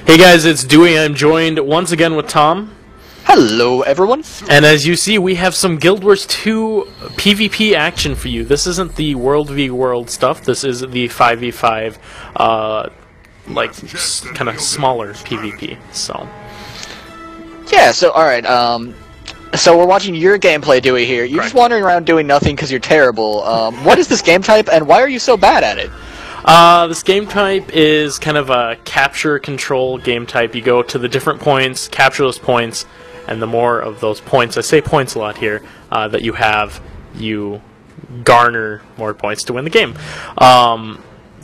Hey guys, it's Dewey. I'm joined once again with Tom. Hello, everyone. And as you see, we have some Guild Wars 2 PvP action for you. This isn't the World v World stuff. This is the 5v5, kind of smaller PvP. So. Yeah. So all right. So we're watching your gameplay, Dewey. Here, you're just wandering around doing nothing because you're terrible. What is this game type, and why are you so bad at it? This game type is kind of a capture control game type. You go to the different points, capture those points, and the more of those points, I say points a lot here, that you have, you garner more points to win the game.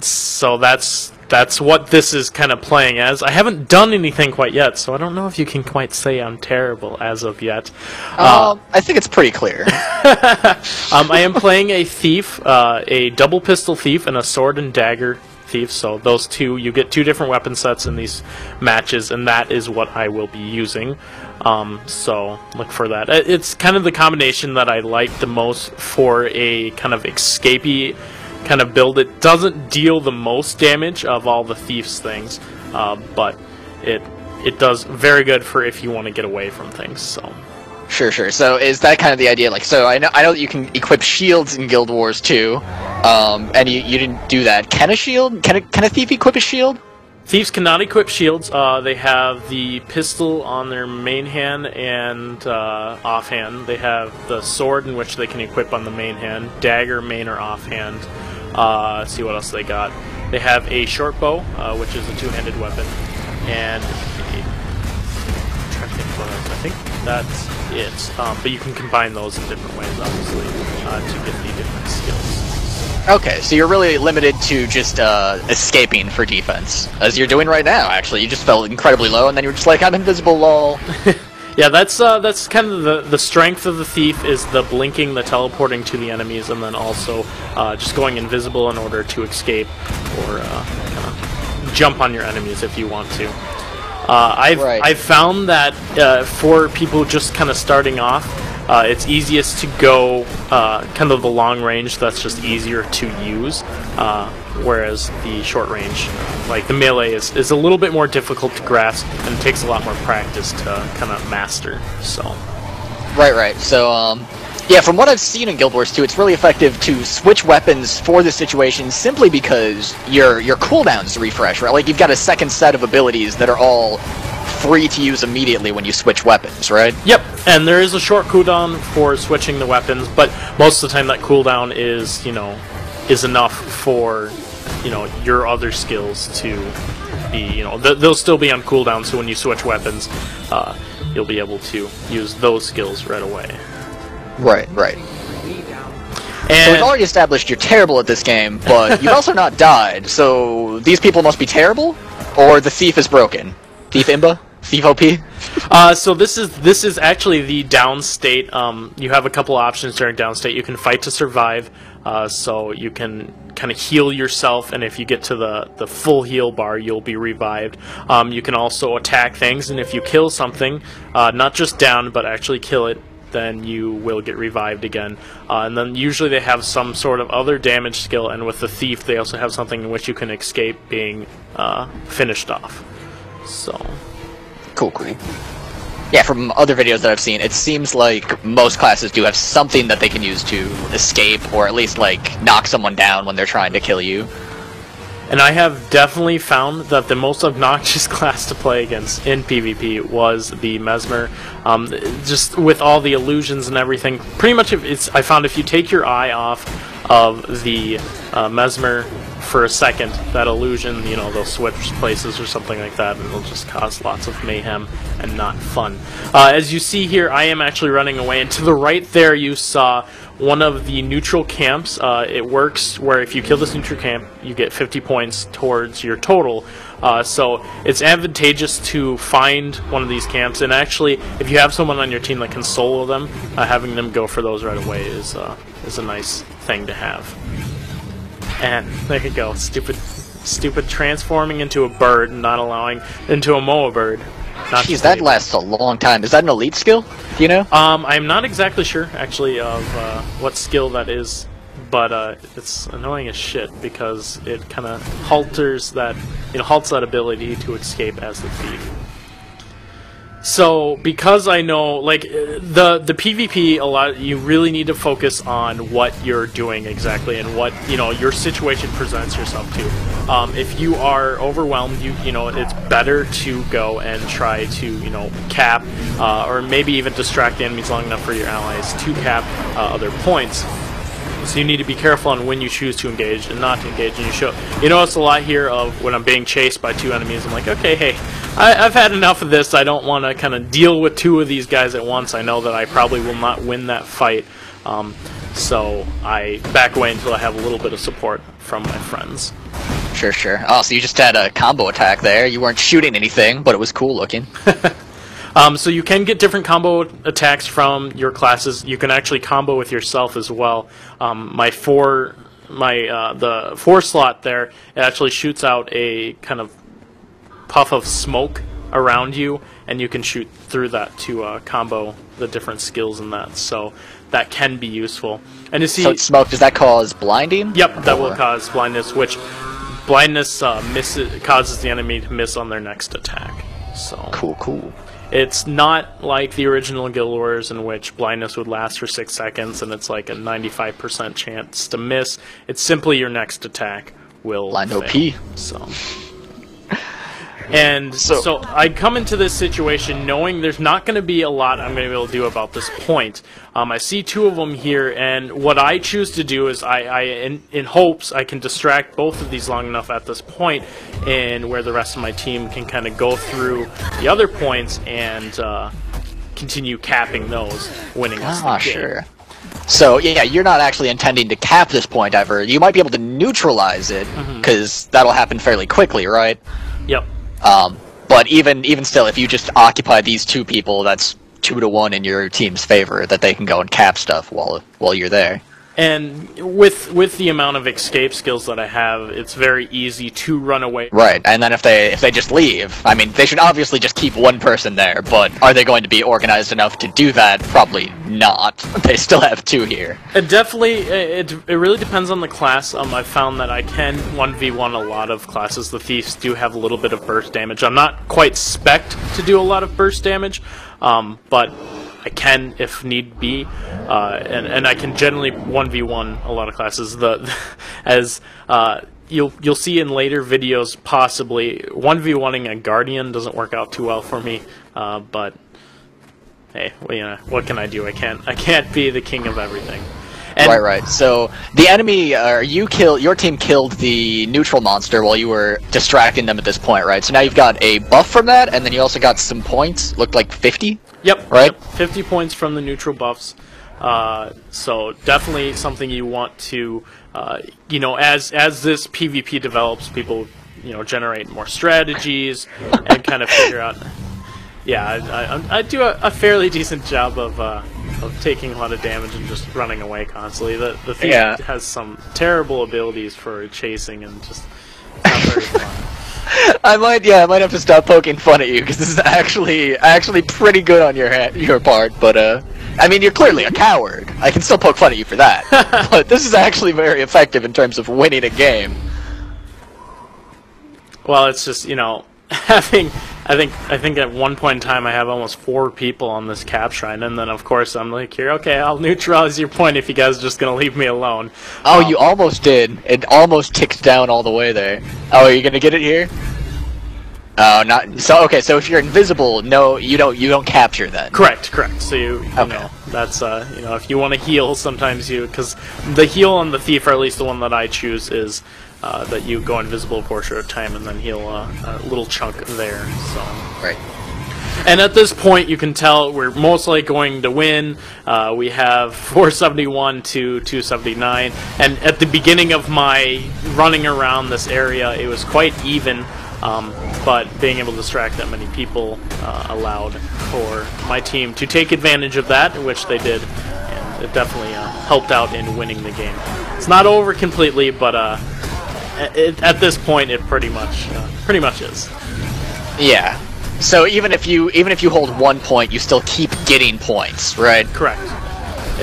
So that's what this is kind of playing as. I haven't done anything quite yet, so I don't know if you can quite say I'm terrible as of yet. I think it's pretty clear. I am playing a thief, a double pistol thief and a sword and dagger thief, so those two, you get two different weapon sets in these matches, and that is what I will be using. So look for that. It's kind of the combination that I like the most for a kind of escapey kind of build. It doesn't deal the most damage of all the thief's things, but it does very good for if you want to get away from things. So. Sure. So is that kind of the idea? Like, so I know that you can equip shields in Guild Wars 2, and you didn't do that. Can a shield? Can a thief equip a shield? Thieves cannot equip shields. They have the pistol on their main hand and offhand. They have the sword, in which they can equip on the main hand. Dagger, main or offhand. Let's see what else they got. They have a short bow, which is a two-handed weapon, and I think that's it. But you can combine those in different ways, obviously, to get the different skills. Okay, so you're really limited to just escaping for defense, as you're doing right now. Actually, you just fell incredibly low, and then you were just like, "I'm invisible, lol." Yeah, that's kind of the strength of the thief, is the blinking, the teleporting to the enemies, and then also just going invisible in order to escape or jump on your enemies if you want to. I've found that for people just kind of starting off, it's easiest to go kind of the long range. That's just easier to use, whereas the short range, like the melee, is a little bit more difficult to grasp and takes a lot more practice to kind of master. So. Right. So, yeah, from what I've seen in Guild Wars 2, it's really effective to switch weapons for this situation simply because your cooldowns refresh, right? Like, you've got a second set of abilities that are all free to use immediately when you switch weapons, right? Yep, and there is a short cooldown for switching the weapons, but most of the time that cooldown is, is enough for, your other skills to be, they'll still be on cooldown, so when you switch weapons, you'll be able to use those skills right away. Right. And so we've already established you're terrible at this game, but you've also not died, so these people must be terrible? Or the thief is broken? Thief Imba? Thief OP? So this is actually the down state. You have a couple options during down state. You can fight to survive, so you can kind of heal yourself, and if you get to the full heal bar, you'll be revived. You can also attack things, and if you kill something, not just down, but actually kill it, then you will get revived again. And then usually they have some sort of other damage skill, and with the thief they also have something in which you can escape being finished off. So cool. Yeah, from other videos that I've seen, it seems like most classes do have something that they can use to escape, or at least like knock someone down when they're trying to kill you. And I have definitely found that the most obnoxious class to play against in PvP was the Mesmer. Just with all the illusions and everything, pretty much I found if you take your eye off of the Mesmer for a second, that illusion, they'll switch places or something like that, and it'll just cause lots of mayhem and not fun. As you see here, I am actually running away, and to the right there you saw one of the neutral camps. It works where if you kill this neutral camp, you get 50 points towards your total. So it's advantageous to find one of these camps, and actually, if you have someone on your team that can solo them, having them go for those right away is a nice thing to have. And there you go, stupid transforming into a bird, not allowing into a Moa bird. Jeez, that lasts a long time. Is that an elite skill? Do you know? I'm not exactly sure, actually, of what skill that is but it's annoying as shit because it kind of halts that ability to escape as the thief. So because I know, like, the PvP, you really need to focus on what you're doing exactly and what your situation presents yourself to. If you are overwhelmed, it's better to go and try to cap or maybe even distract the enemies long enough for your allies to cap other points. So you need to be careful on when you choose to engage and not to engage. And you notice a lot here of when I'm being chased by two enemies, I'm like, okay, hey, I've had enough of this. I don't want to kind of deal with two of these guys at once. I know that I probably will not win that fight. So I back away until I have a little bit of support from my friends. Sure. Oh, so you just had a combo attack there. You weren't shooting anything, but it was cool looking. So you can get different combo attacks from your classes. You can actually combo with yourself as well. The 4 slot there, it actually shoots out a kind of puff of smoke around you, and you can shoot through that to combo the different skills in that. So that can be useful. And to see, so smoke, does that cause blinding? Yep, that will cause blindness, which blindness causes the enemy to miss on their next attack. So cool. It's not like the original Guild Wars in which blindness would last for 6 seconds and it's like a 95% chance to miss. It's simply your next attack will blind fail. OP. So I come into this situation knowing there's not going to be a lot I'm going to be able to do about this point. I see 2 of them here, and what I choose to do is in hopes I can distract both of these long enough at this point, and where the rest of my team can kind of go through the other points and continue capping those, winning us the game. Sure. So, yeah, you're not actually intending to cap this point ever. You might be able to neutralize it, because that'll happen fairly quickly, right? Yep. But even still, if you just occupy these 2 people, that's 2-to-1 in your team's favor that they can go and cap stuff while you're there. And with the amount of escape skills that I have, it's very easy to run away. Right, and then if they just leave, I mean, they should obviously just keep 1 person there, but are they going to be organized enough to do that? Probably not. They still have 2 here. It definitely, it really depends on the class. I've found that I can 1v1 a lot of classes. The Thieves do have a little bit of burst damage. I'm not quite spec'd to do a lot of burst damage, but I can if need be, and I can generally 1v1 a lot of classes. As you'll see in later videos, possibly 1v1ing a Guardian doesn't work out too well for me, but hey, what can I do? I can't be the king of everything. And right. So the enemy, your team killed the neutral monster while you were distracting them at this point, right? So now you've got a buff from that, and then you also got some points. Looked like 50. Yep. Right. Yep, 50 points from the neutral buffs. So definitely something you want to, as this PvP develops, people, generate more strategies and kind of figure out. Yeah, I do a fairly decent job of taking a lot of damage and just running away constantly. The thief has some terrible abilities for chasing and just not very fun. I might have to stop poking fun at you because this is actually pretty good on your part. But I mean, you're clearly a coward. I can still poke fun at you for that. But this is actually very effective in terms of winning a game. Well, it's just I think at one point in time I have almost 4 people on this cap shrine, and then of course I'm like, here, okay, I'll neutralize your point if you guys are just gonna leave me alone. Oh, you almost did. It almost ticked down all the way there. Oh, are you gonna get it here? Oh, not so. Okay, so if you're invisible, no, you don't capture then. Correct. So you know that's if you want to heal, sometimes because the heal on the thief, or at least the one that I choose, is that you go invisible for a short time and then heal a little chunk there. So right. And at this point, you can tell we're mostly going to win. We have 471 to 279, and at the beginning of my running around this area, it was quite even. But being able to distract that many people allowed for my team to take advantage of that, which they did, and it definitely helped out in winning the game. It's not over completely, but at this point, it pretty much is. Yeah. So even if you hold 1 point, you still keep getting points, right? Correct.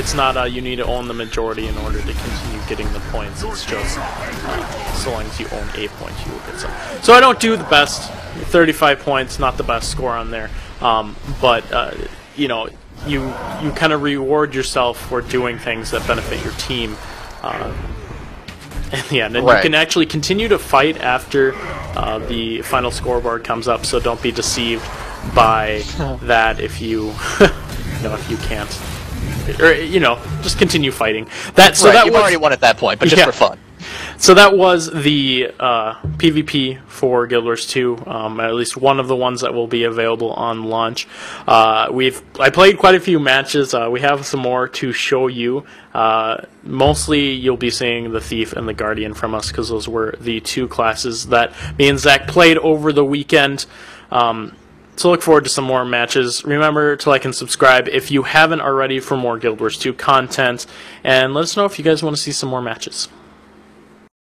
it's not you need to own the majority in order to continue getting the points. It's just so long as you own a point, you will get some. So I don't do the best. 35 points, not the best score on there, but you know, you kind of reward yourself for doing things that benefit your team. In the end, and you can actually continue to fight after the final scoreboard comes up. So don't be deceived by that if you, you know, if you can't, or you know, just continue fighting. That so that you've already won at that point, but just for fun. So that was the PvP for Guild Wars 2, at least one of the ones that will be available on launch. I played quite a few matches. We have some more to show you. Mostly you'll be seeing the Thief and the Guardian from us, because those were the two classes that me and Zach played over the weekend. So look forward to some more matches. Remember to like and subscribe if you haven't already for more Guild Wars 2 content, and let us know if you guys want to see some more matches.